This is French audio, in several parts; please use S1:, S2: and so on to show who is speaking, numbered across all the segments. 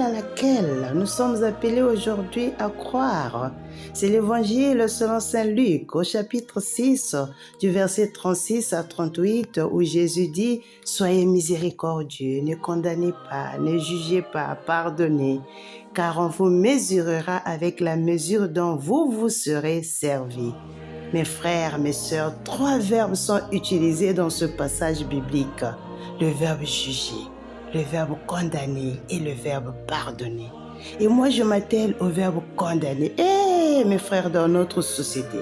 S1: à laquelle nous sommes appelés aujourd'hui à croire. C'est l'Évangile selon Saint Luc au chapitre 6 du verset 36 à 38 où Jésus dit « Soyez miséricordieux, ne condamnez pas, ne jugez pas, pardonnez, car on vous mesurera avec la mesure dont vous vous serez servis. » Mes frères, mes sœurs, 3 verbes sont utilisés dans ce passage biblique. Le verbe juger, le verbe condamner et le verbe pardonner. Et moi, je m'attelle au verbe condamner. Mes frères, dans notre société,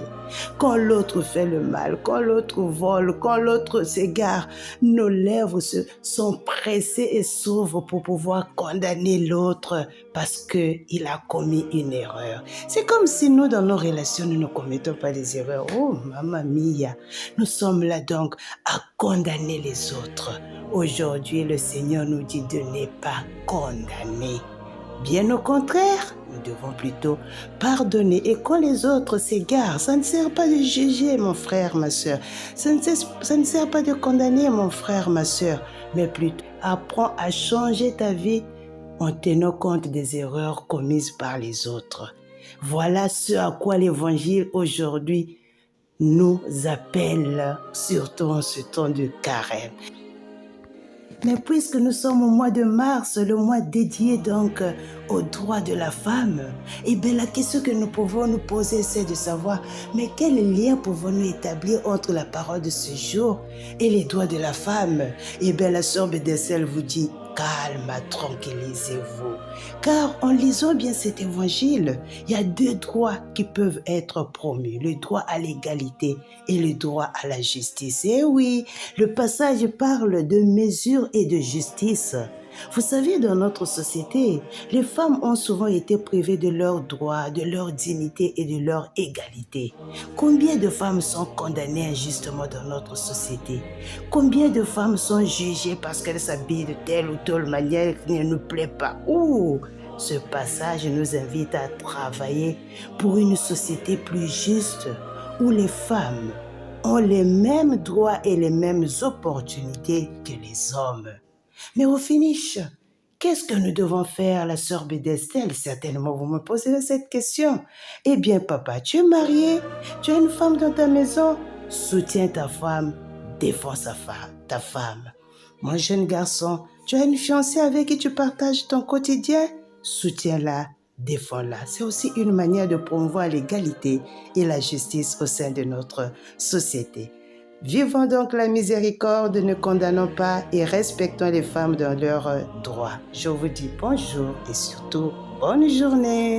S1: quand l'autre fait le mal, quand l'autre vole, quand l'autre s'égare, nos lèvres sont pressées et s'ouvrent pour pouvoir condamner l'autre parce qu'il a commis une erreur. C'est comme si nous, dans nos relations, nous ne commettons pas des erreurs. Oh, mamma mia, nous sommes là donc à condamner les autres. Aujourd'hui, le Seigneur nous dit de ne pas condamner. Bien au contraire, nous devons plutôt pardonner. Et quand les autres s'égarent, ça ne sert pas de juger, mon frère, ma soeur. Ça ne sert pas de condamner, mon frère, ma soeur. Mais plutôt, apprends à changer ta vie en tenant compte des erreurs commises par les autres. Voilà ce à quoi l'Évangile aujourd'hui nous appelle, surtout en ce temps de carême. Mais puisque nous sommes au mois de mars, le mois dédié donc aux droits de la femme, et bien la question que nous pouvons nous poser, c'est de savoir, mais quel lien pouvons-nous établir entre la parole de ce jour et les droits de la femme? Et bien la sœur Bédessel vous dit, calme, tranquillisez-vous. Car en lisant bien cet évangile, il y a 2 droits qui peuvent être promus, le droit à l'égalité et le droit à la justice. Et oui, le passage parle de mesure et de justice. Vous savez, dans notre société, les femmes ont souvent été privées de leurs droits, de leur dignité et de leur égalité. Combien de femmes sont condamnées injustement dans notre société? Combien de femmes sont jugées parce qu'elles s'habillent de telle ou telle manière qui ne nous plaît pas? Ce passage nous invite à travailler pour une société plus juste où les femmes ont les mêmes droits et les mêmes opportunités que les hommes. Mais au finish, qu'est-ce que nous devons faire, la sœur Bédessel? Certainement, vous me posez cette question. Eh bien, papa, tu es marié, tu as une femme dans ta maison, soutiens ta femme, défends ta femme. Mon jeune garçon, tu as une fiancée avec qui tu partages ton quotidien, soutiens-la, défends-la. C'est aussi une manière de promouvoir l'égalité et la justice au sein de notre société. Vivons donc la miséricorde, ne condamnons pas et respectons les femmes dans leurs droits. Je vous dis bonjour et surtout bonne journée.